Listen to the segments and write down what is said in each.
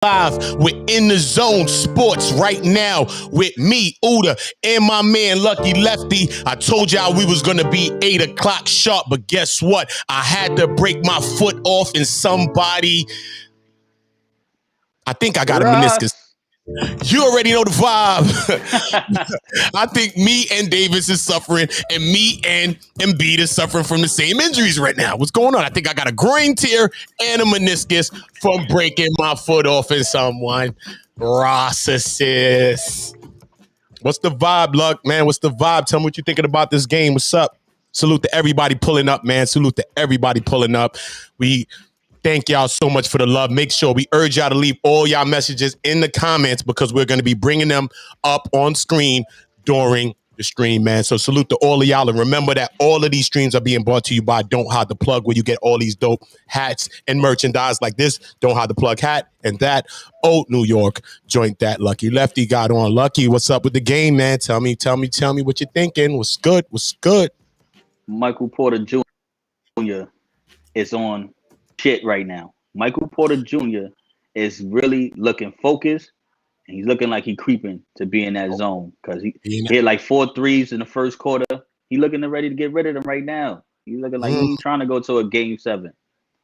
Live, we're in the zone sports right now with me, OOTA, and my man Lucky Lefty. I told y'all we was gonna be 8 o'clock sharp, but guess what? I had to break my foot off and somebody, I think I got a meniscus. You already know the vibe. I think me and Davis is suffering, and me and Embiid is suffering from the same injuries right now. What's going on? I think I got a groin tear and a meniscus from breaking my foot off in someone. Processes. What's the vibe, Luck, man? What's the vibe? Tell me what you're thinking about this game. What's up? Salute to everybody pulling up, man. Salute to everybody pulling up. We thank y'all so much for the love. Make sure we urge y'all to leave all y'all messages in the comments because we're going to be bringing them up on screen during the stream, man. So salute to all of y'all. And remember that all of these streams are being brought to you by Don't Hide the Plug, where you get all these dope hats and merchandise like this Don't Hide the Plug hat and that Old New York joint that Lucky Lefty got on. Lucky, what's up with the game, man? Tell me what you're thinking. What's good? What's good? Michael Porter Jr. is on shit right now. Michael Porter Jr. is really looking focused, and he's looking like he creeping to be in that zone because he hit like 4 threes in the first quarter. He looking ready to get rid of them right now. He's looking like he's trying to go to a game 7.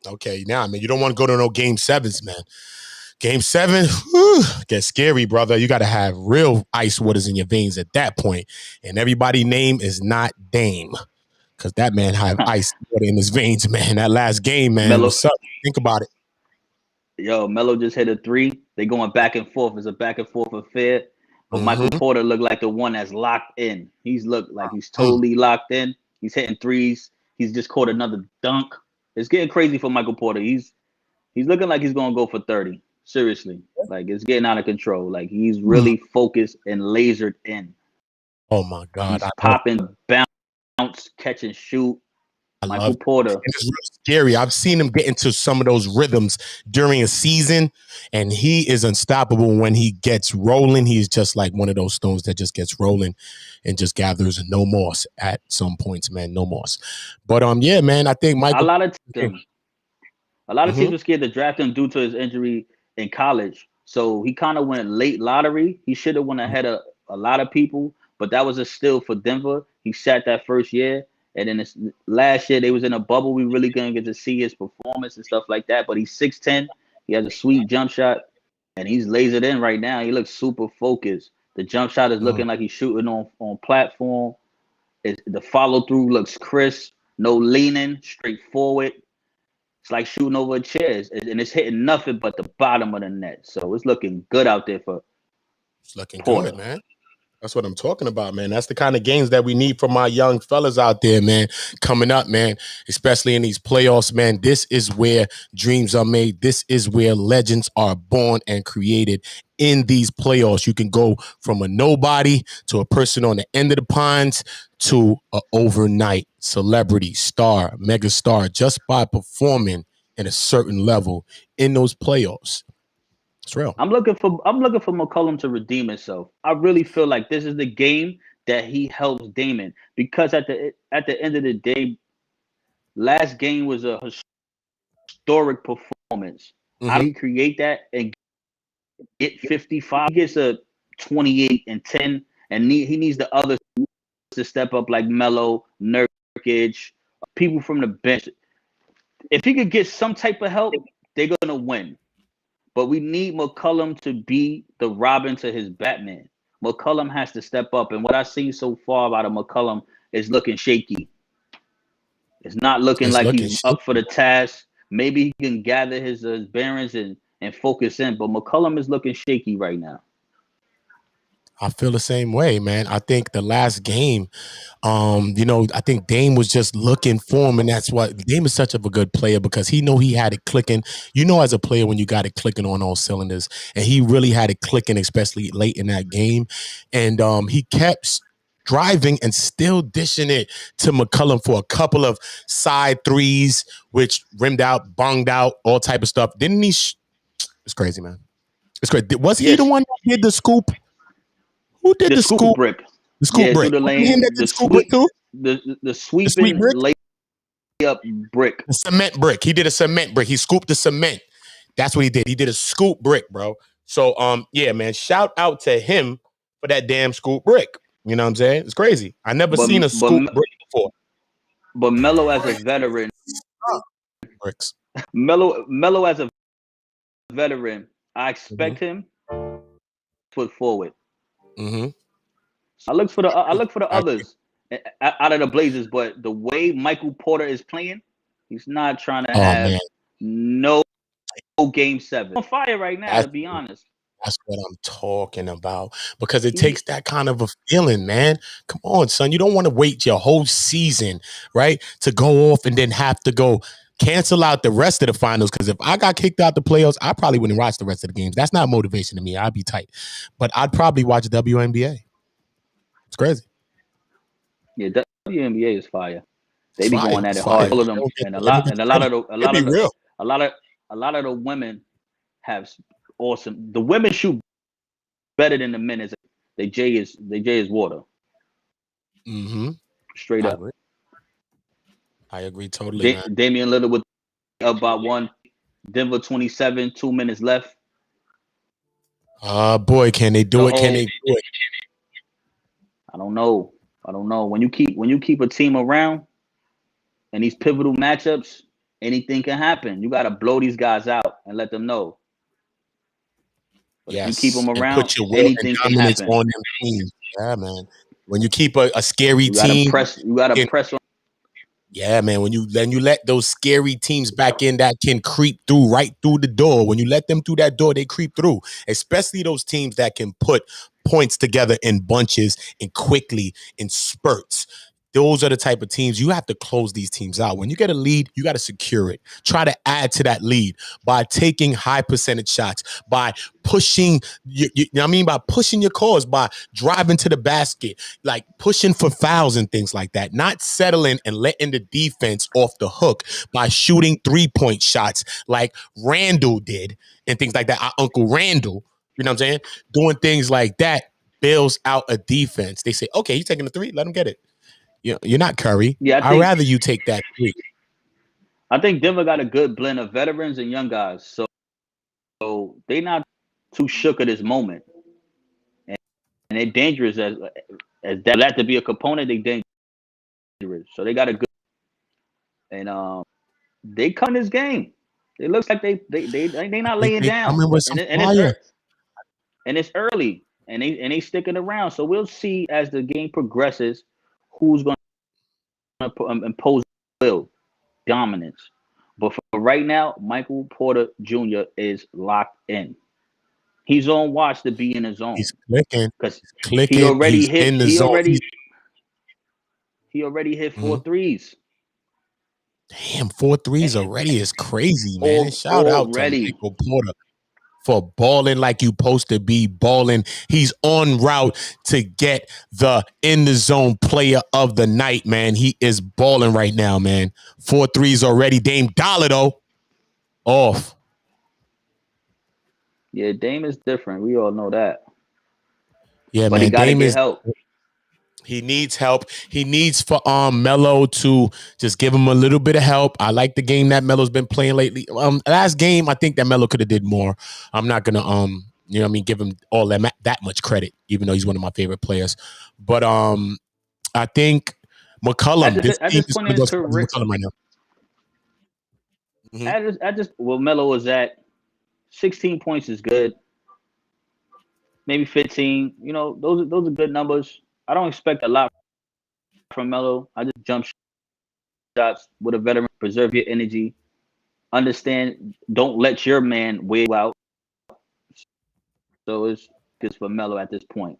Okay, now, I mean, you don't want to go to no game 7s, man. Game 7, gets scary, brother. You got to have real ice waters in your veins at that point. And everybody's name is not Dame. Because that man have ice water in his veins, man. That last game, man. Melo, what's up? Think about it. Yo, Melo just hit a 3. They going back and forth. It's a back and forth affair. But Michael Porter looked like the one that's locked in. He's looked like he's totally locked in. He's hitting threes. He's just caught another dunk. It's getting crazy for Michael Porter. He's looking like he's going to go for 30. Seriously. Like, it's getting out of control. Like, he's really focused and lasered in. Oh, my God. He's popping, bounce, catch and shoot. Michael Porter. It's real scary. I've seen him get into some of those rhythms during a season, and he is unstoppable when he gets rolling. He's just like one of those stones that just gets rolling and just gathers no moss at some points, man. No moss. But yeah, man, I think Michael. A lot of teams were scared to draft him due to his injury in college. So he kind of went late lottery. He should have went ahead of a lot of people, but that was a steal for Denver. He sat that first year. And then this last year, they was in a bubble. We really couldn't get to see his performance and stuff like that. But he's 6'10". He has a sweet jump shot, and he's lasered in right now. He looks super focused. The jump shot is looking like he's shooting on platform. The follow-through looks crisp. No leaning, straightforward. It's like shooting over chairs. And it's hitting nothing but the bottom of the net. So it's looking good out there for It's looking Porter. Good, man. That's what I'm talking about, man. That's the kind of games that we need from our young fellas out there, man, coming up, man, especially in these playoffs, man. This is where dreams are made. This is where legends are born and created in these playoffs. You can go from a nobody to a person on the end of the pines to an overnight celebrity, star, mega star, just by performing at a certain level in those playoffs. It's real. I'm looking for McCollum to redeem himself. I really feel like this is the game that he helps Damon, because at the end of the day, last game was a historic performance. How do you create that and get 55? He gets a 28 and 10, and he needs the others to step up, like Melo, Nurkic, people from the bench. If he could get some type of help, they're gonna win. But we need McCollum to be the Robin to his Batman. McCollum has to step up. And what I've seen so far out of McCollum is looking shaky. It's not looking like he's up for the task. Maybe he can gather his bearings and focus in. But McCollum is looking shaky right now. I feel the same way, man. I think the last game, I think Dame was just looking for him, and that's what Dame is such a good player, because he had it clicking. As a player when you got it clicking on all cylinders, and he really had it clicking, especially late in that game. And he kept driving and still dishing it to McCollum for a couple of side threes, which rimmed out, bonged out, all type of stuff. Didn't he? It's crazy, man. It's crazy. Was he the one that did the scoop? Who did the scoop brick? The scoop brick. The lane, the scoop brick too. The sweeping layup brick. The cement brick. He did a cement brick. He scooped the cement That's what he did. He did a scoop brick, bro. So yeah, man, shout out to him for that damn scoop brick. You know what I'm saying? It's crazy. I never But seen a but scoop brick before. but Melo as a veteran, Bricks. Melo as a veteran, I Mm-hmm. expect him to put forward. Mm-hmm. I look for the I agree. others out of the Blazers, but the way Michael Porter is playing, he's not trying to Oh have man, no game 7. On fire right now, that's to be honest. That's what I'm talking about because it He takes that kind of a feeling, man. Come on, son. You don't want to wait your whole season, right, to go off and then have to go cancel out the rest of the finals. Because if I got kicked out the playoffs, I probably wouldn't watch the rest of the games. That's not motivation to me. I'd be tight, but I'd probably watch WNBA. It's crazy. Yeah, WNBA is fire. It's They be fire. going at It's it fire. hard. All of They them, don't get and they don't get the a lot credit. of the a It'll lot be of the real. a lot of the women have awesome. The women shoot better than the men. Is they J is water. Mm-hmm. Straight I up. agree. I agree totally, man. Damian Lillard with up by 1. Denver 27. 2 minutes left. Boy, can they do The it? Can whole they do it? I don't know. I don't know. When you keep a team around in these pivotal matchups, anything can happen. You got to blow these guys out and let them know. But if you keep Yes, them and around, put your will and anything can dominance happen. on them teams. Yeah, man. When you keep a scary You got to team, press. You got to can, press on. yeah, man. When you let those scary teams back in that can creep through right through the door. When you let them through that door, they creep through. Especially those teams that can put points together in bunches and quickly in spurts. Those are the type of teams you have to close these teams out. When you get a lead, you got to secure it. Try to add to that lead by taking high percentage shots, by pushing, you know what I mean? By pushing your cause, by driving to the basket, like pushing for fouls and things like that. Not settling and letting the defense off the hook by shooting 3-point shots like Randall did and things like that. Our Uncle Randall, you know what I'm saying? Doing things like that bails out a defense. They say, okay, he's taking a 3, let him get it. You're not Curry. Yeah, I'd rather you take that 3. I think Denver got a good blend of veterans and young guys. So they not too shook at this moment, and they're dangerous as that to be a component. They dangerous. So they got a good and they come in this game. It looks like they not laying They down, coming with some fire. and it's early, and they sticking around. So we'll see as the game progresses who's going to impose will dominance. But for right now, Michael Porter Jr. is locked in. He's on watch to be in the zone He's clicking. because He's clicking. He's in the zone. he already hit Mhm. 4 threes Damn, 4 threes already is crazy, man. And shout out to already. Michael Porter for balling like you supposed to be balling. He's on route to get the in the zone player of the night, man. He is balling right now, man. 4 threes already. Dame Dollar, though, off. Yeah, Dame is different. We all know that, Yeah, but he man. got to Dame get is help. He needs help. He needs for Melo to just give him a little bit of help. I like the game that Melo's been playing lately. Last game, I think that Melo could have did more. I'm not gonna you know what I mean, give him all that much credit, even though he's one of my favorite players. But I think McCollum, this At team this is point in gonna his go start career, McCollum right now. Mm-hmm. well, Melo was at 16 points is good. Maybe 15. You know, those are good numbers. I don't expect a lot from Melo. I just jump shots with a veteran. Preserve your energy. Understand. Don't let your man weigh you out. So it's good for Melo at this point.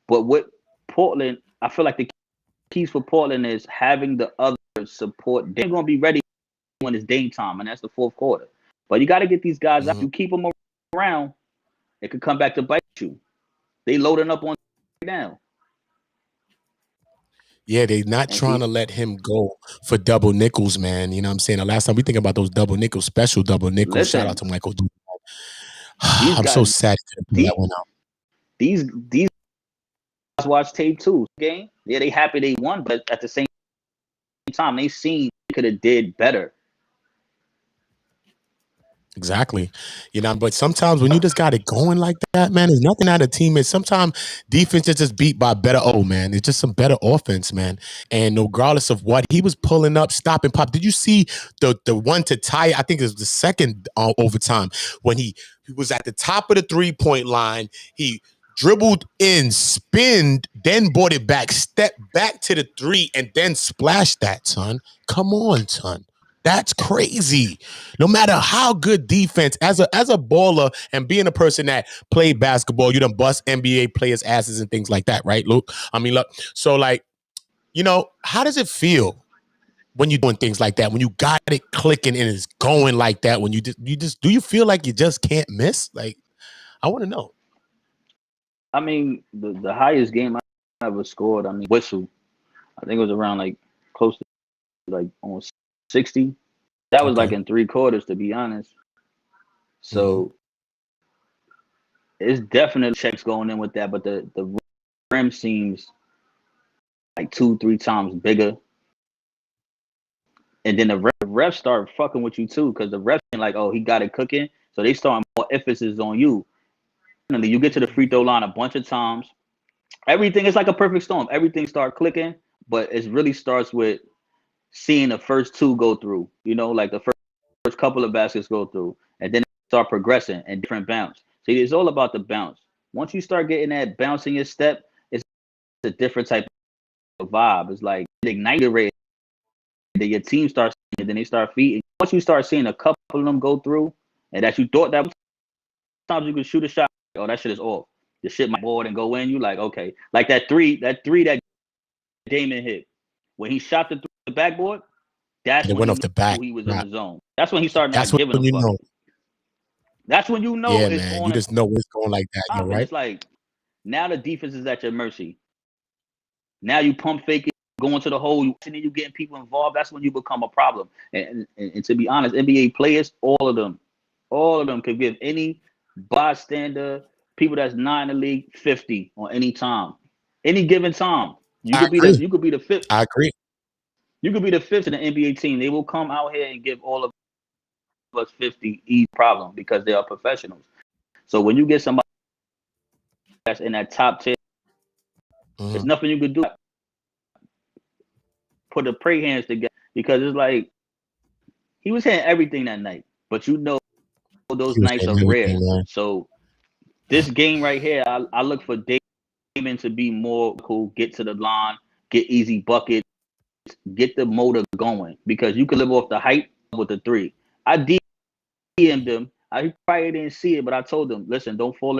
But with Portland, I feel like the keys for Portland is having the other support. They're going to be ready when it's Dame time, and that's the fourth quarter. But you got to get these guys out. Mm-hmm. You keep them around, it could come back to bite you. They loading up on right now. Yeah, they're not And trying to let him go for double nickels, man. You know what I'm saying? The last time we think about those double nickels, special double nickels. Shout out listen, to Michael. these I'm so guys, sad to pull that these one out. these guys watch tape too. Game, yeah, they happy they won, but at the same time, they seen they could have did better. Exactly. But sometimes when you just got it going like that, man, there's nothing out of teammates. Sometimes defense is just beat by better. Oh, man, it's just some better offense, man. And regardless of what, he was pulling up, stopping pop. Did you see the one to tie it? I think it was the second overtime when he was at the top of the 3-point line. He dribbled in, spinned, then brought it back, stepped back to the 3, and then splashed that, son. Come on, son. That's crazy. No matter how good defense, as a baller and being a person that played basketball, you done bust NBA players' asses and things like that, right, Luke? I mean, look, so like, how does it feel when you're doing things like that? When you got it clicking and it's going like that, when you just do you feel like you just can't miss? Like, I want to know. I mean, the highest game I ever scored, I mean, whistle. I think it was around like close to like almost 60. That was like Okay. in 3 quarters, to be honest. Mm-hmm. So it's definitely checks going in with that, but the rim seems like 2-3 times bigger. And then the refs start fucking with you too, because the refs like, oh, he got it cooking, so they start more emphasis on you. Finally, you get to the free throw line a bunch of times. Everything is like a perfect storm. Everything start clicking, but it really starts with seeing the first two go through. Like the first couple of baskets go through, and then start progressing and different bounce. See, it's all about the bounce. Once you start getting that bounce in your step, it's a different type of vibe. It's like it ignites your rate. Then your team starts, and then they start feeding. Once you start seeing a couple of them go through, and that you thought that sometimes you could shoot a shot, oh, that shit is off. The shit might board and go in. You like, okay, like that three that Damon hit when he shot the backboard. And That's it when went you off the back. knew he was in Right. the zone. That's when he started That's not giving when a you fuck. know. That's when you know Yeah, it's man. You on and just know it's going like that. You're popping. right. It's like now the defense is at your mercy. Now you pump fake it, going to the hole, and then you getting people involved. That's when you become a problem. And to be honest, NBA players, all of them could give any bystander, people that's not in the league, 50 on any time, any given time. You I could be agree. the fifth. I agree. You could be the fifth in the NBA team. They will come out here and give all of us 50 easy problem because they are professionals. So when you get somebody that's in that top 10, there's Mm-hmm. nothing you could do. Put the pray hands together because it's like he was hitting everything that night. But those He was nights getting are everything, rare. man. So this game right here, I look for Damon to be more cool, get to the line, get easy buckets, get the motor going because you can live off the hype with the three. I DM'd him. I probably didn't see it, but I told him, listen, don't fall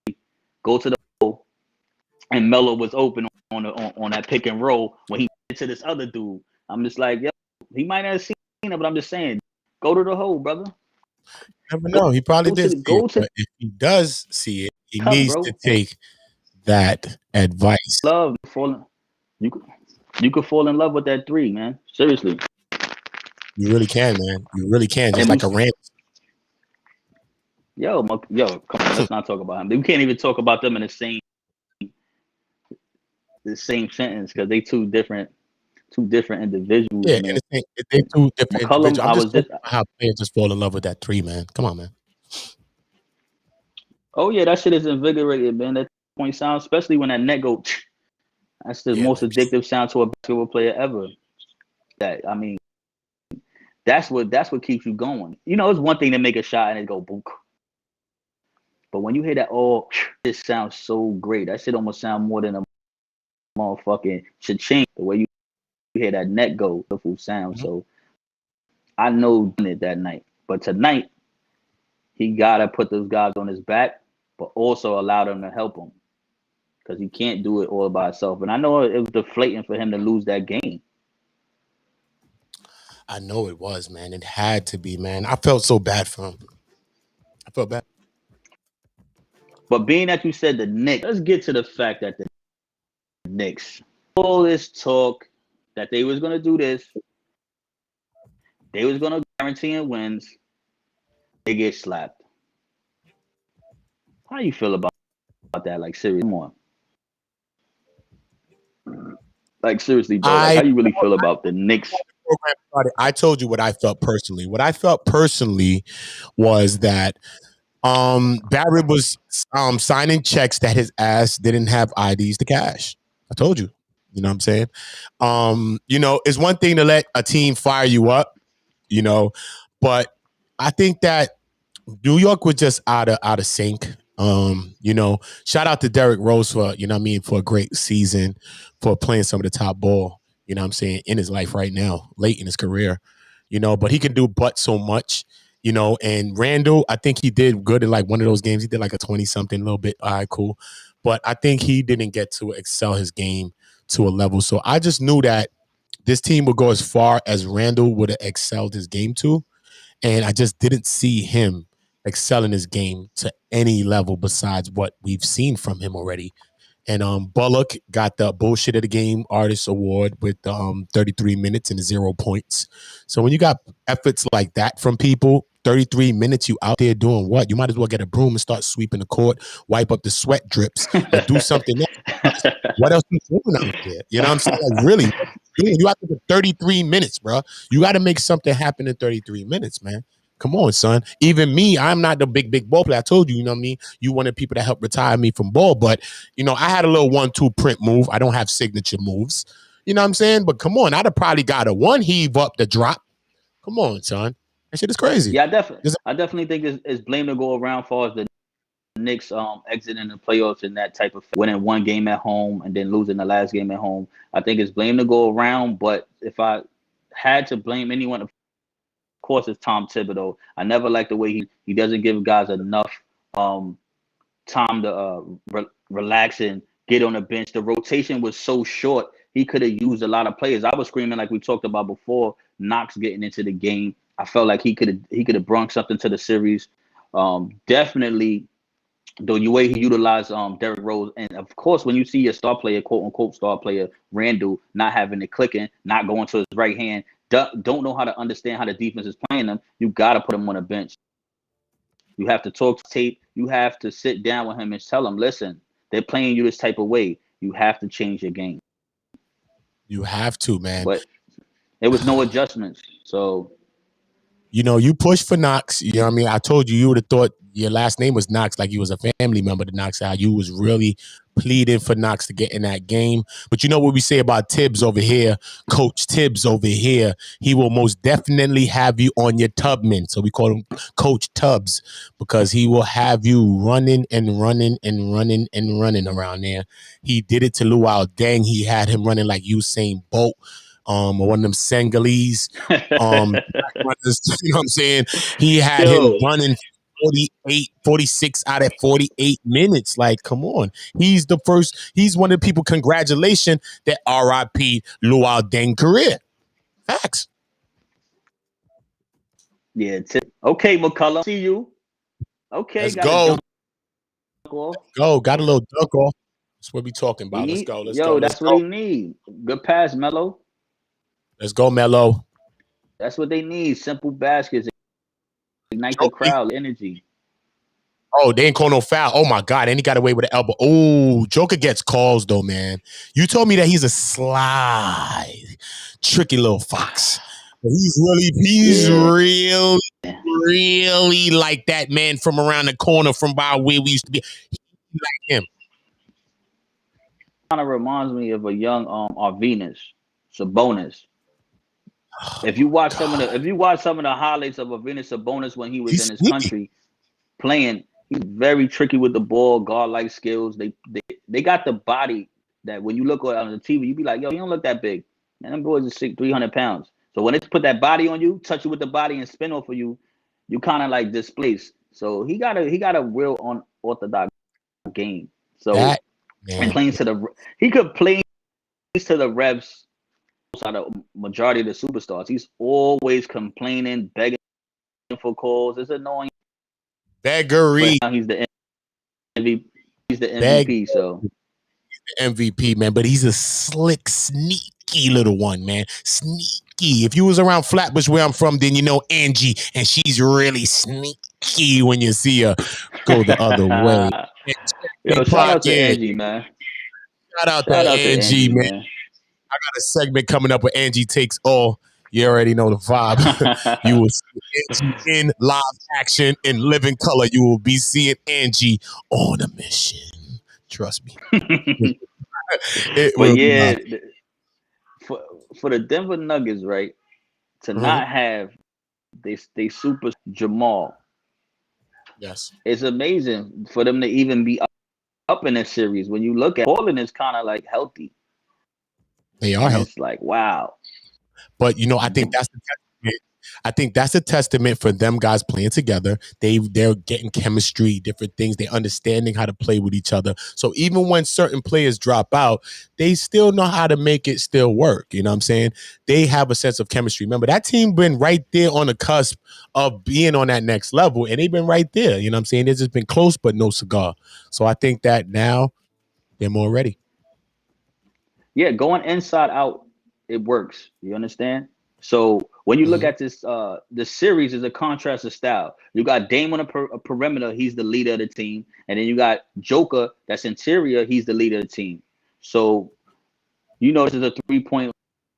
in. Go to the hole. And Melo was open on that pick and roll when he went to this other dude. I'm just like, yo, he might not have seen it, but I'm just saying, go to the hole, brother. Never know. He probably did see it, Go to the but if he does see it, he cup, needs to bro. And take that advice. love falling. You could you could fall in love with that three, man. Seriously. You really can, man. You really can. Just And we, like a rant. yo, come on, let's not talk about him. We can't even talk about them in the same sentence because they two different individuals, Yeah, man. and they two different McCullum, individuals. I'm I just was talking just about how players just fall in love with that three, man. Come on, man. oh yeah, that shit is invigorated, man. That point sound, especially when that net go. That's the Yeah, most man. addictive sound to a basketball player ever. That I mean, that's what keeps you going. It's one thing to make a shot and it go boom, but when you hear that, oh, this sounds so great. That shit almost sound more than a motherfucking cha-ching. The way you hear that net go, the full sound. Mhm. So I know it that night, but tonight he gotta put those guys on his back, but also allow them to help him because he can't do it all by himself. And I know it was deflating for him to lose that game. I know it was, man. It had to be, man. I felt so bad for him. I felt bad. But being that you said the Knicks, let's get to the fact that the Knicks, all this talk that they was gonna do this, they was gonna guarantee wins, they get slapped. How you feel about that? Like seriously, come on. Like seriously, bro. Like I how you really feel about the Knicks? program started, I told you what I felt personally. What I felt personally was that Barrett was signing checks that his ass didn't have IDs to cash. I told you. You know what I'm saying? It's one thing to let a team fire you up, but I think that New York was just out of sync. Shout out to Derrick Rose for, for a great season, for playing some of the top ball, in his life right now, late in his career, but he can do but so much, and Randall, I think he did good in like one of those games. He did like a 20 something, a little bit. All right, cool. But I think he didn't get to excel his game to a level. So I just knew that this team would go as far as Randall would have excelled his game to. And I just didn't see him excelling his game to any level besides what we've seen from him already. And BLOKK got the bullshit of the game artist award with 33 minutes and 0 points. So when you got efforts like that from people, 33 minutes, you out there doing what? You might as well get a broom and start sweeping the court, wipe up the sweat drips, or do something else. What else are you doing out there? You know what I'm saying? Like, really, you have to get 33 minutes, bro. You got to make something happen in 33 minutes, man. Come on, son. Even me, I'm not the big ball player. I told you, you know what I mean? You wanted people to help retire me from ball, but, I had a little 1-2 print move. I don't have signature moves. You know what I'm saying? But come on, I'd have probably got a one heave up the drop. Come on, son. That shit is crazy. Yeah, I definitely think it's blame to go around for as the Knicks exiting the playoffs and that type of winning one game at home and then losing the last game at home. I think it's blame to go around, but if I had to blame anyone, of course it's Tom Thibodeau. I never liked the way he doesn't give guys enough time to relax and get on the bench. The rotation was so short. He could have used a lot of players. I was screaming, like we talked about before, Knox getting into the game. I felt like he could have brought something to the series. Definitely the way he utilized Derrick Rose. And of course, when you see your star player, quote unquote star player, Randall, not having it clicking, not going to his right hand, don't know how to understand how the defense is playing them, you got to put him on a bench. You have to talk tape. You have to sit down with him and tell him, listen, they're playing you this type of way. You have to change your game. You have to, man. But there was no adjustments. So, you push for Knox. You know what I mean? I told you would have thought your last name was Knox, like you was a family member to Knox. How you was really pleading for Knox to get in that game. But you know what we say about Tibbs over here, Coach Tibbs over here, he will most definitely have you on your Tubman. So we call him Coach Tubbs, because he will have you running and running and running and running around there. He did it to Luau Deng. He had him running like Usain Bolt. Or one of them Senegalese runners, you know what I'm saying? He had him running 46 out of 48 minutes. Like, come on. He's one of the people, congratulations, that RIP Luau Deng career. Facts. Yeah. Okay, McCullough. See you. Okay, let's go. Got a little dunk off. That's what we talking about. Let's go. That's what he need. Good pass, Melo. Let's go, Melo. That's what they need. Simple baskets. Ignite the crowd. Energy. Oh, they ain't call no foul. Oh, my God. And he got away with the elbow. Oh, Joker gets calls, though, man. You told me that he's a sly, tricky little fox. But he's really like that man from around the corner from by where we used to be. He's like him. Kind of reminds me of a young Arvinas, Sabonis. If you watch some of the highlights of Arvinas Sabonis when he was in his country playing, he's very tricky with the ball, guard-like skills. They got the body that when you look on the TV, you be like, yo, he don't look that big. Man, them boys are 300 pounds. So when it's put that body on you, touch you with the body and spin off of you, you kind of like displaced. So he got a real unorthodox game. So he could play to the reps outside of majority of the superstars. He's always complaining, begging for calls. It's annoying. Beggery. He's the MVP. He's the MVP. So he's the MVP, man. But he's a slick, sneaky little one, man. Sneaky. If you was around Flatbush, where I'm from, then you know Angie, and she's really sneaky when you see her go the other way. Yo, shout out to Angie, man. Shout out to Angie, man. I got a segment coming up where Angie takes all. You already know the vibe. You will see Angie in live action in living color. You will be seeing Angie on a mission. Trust me. It But will be yeah, live. for the Denver Nuggets, right, to Mhm. not have they super Jamal, Yes, it's amazing for them to even be up in this series. When you look at Portland, is kind of like healthy, they are and healthy. it's like wow. But I think that's the testament. I think that's a testament for them guys playing together. They're getting chemistry, different things. They're understanding how to play with each other. So even when certain players drop out, they still know how to make it still work. You know what I'm saying? They have a sense of chemistry. Remember, that team been right there on the cusp of being on that next level, and they've been right there. You know what I'm saying? It's just been close, but no cigar. So I think that now they're more ready. Yeah, going inside out, it works. You understand? So when you look Mhm. at this, the series is a contrast of style. You got Dame on a perimeter; he's the leader of the team, and then you got Joker that's interior; he's the leader of the team. So this is a 3-point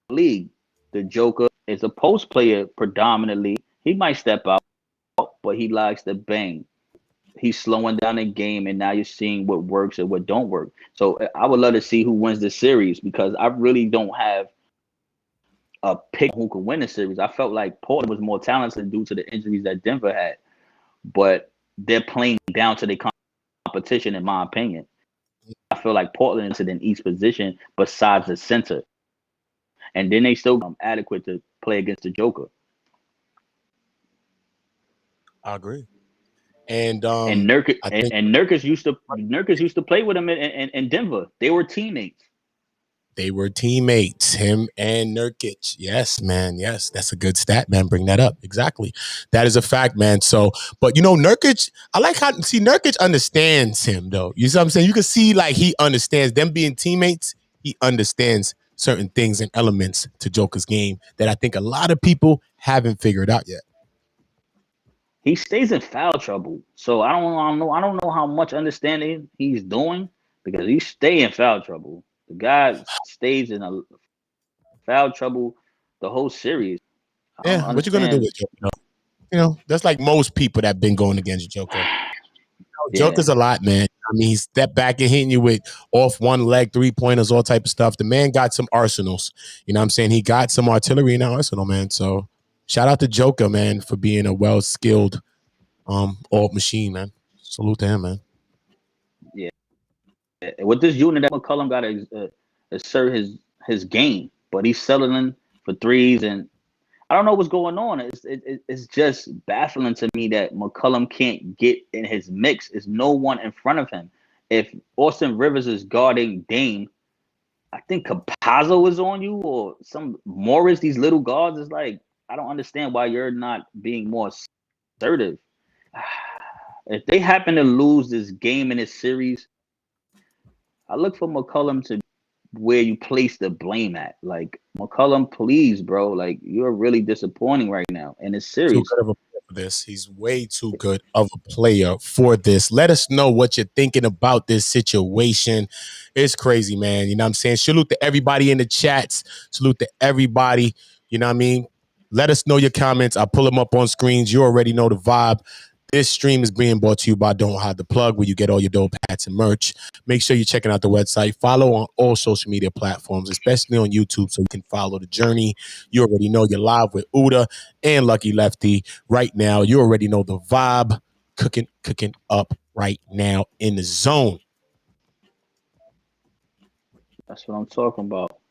league. The Joker is a post player predominantly. He might step out, but he likes to bang. He's slowing down the game, and now you're seeing what works and what don't work. So I would love to see who wins this series because I really don't have a pick who could win the series. I felt like Portland was more talented due to the injuries that Denver had, but they're playing down to the competition, in my opinion. I feel like Portland is in each position besides the center, and then they still adequate to play against the Joker. I agree. And And Nurkic I think and Nurkic used to play with him in Denver. They were teammates. they were teammates, him and Nurkic. Yes, man. Yes, that's a good stat, man. Bring that up. Exactly. That is a fact, man. So, but Nurkic, I like how, see, Nurkic understands him, though. You see what I'm saying? You can see, like, he understands them being teammates. He understands certain things and elements to Joker's game that I think a lot of people haven't figured out yet. He stays in foul trouble. So I don't know how much understanding he's doing because he stay in foul trouble. The guy stays in a foul trouble the whole series. I don't Yeah, what you gonna do understand. with Joker? That's like most people that been going against Joker. Yeah, Joker's a lot, man. I mean, he stepped back and hitting you with off one leg 3-pointers, all type of stuff. The man got some arsenals. You know what I'm saying? He got some artillery in that arsenal, man. So shout out to Joker, man, for being a well skilled old machine, man. Salute to him, man. yeah. With this unit, that McCollum got to assert his game, but he's settling for threes, and I don't know what's going on. It's just baffling to me that McCollum can't get in his mix. There's no one in front of him. If Austin Rivers is guarding Dame, I think Capazzo is on you or some Morris. These little guards is like I don't understand why you're not being more assertive. If they happen to lose this game in this series, I look for McCollum to where you place the blame at. Like McCollum, please, bro. Like you're really disappointing right now in this Too series. good of a player for this. He's way too good of a player for this. Let us know what you're thinking about this situation. It's crazy, man. You know what I'm saying? Salute to everybody in the chats. Salute to everybody. You know what I mean? Let us know your comments. I'll pull them up on screens. You already know the vibe. This stream is being brought to you by Don't Hide the Plug, where you get all your dope hats and merch. Make sure you're checking out the website. Follow on all social media platforms, especially on YouTube, so you can follow the journey. You already know you're live with OOTA and Lucky Lefty right now. You already know the vibe. Cooking up right now in the zone. That's what I'm talking about.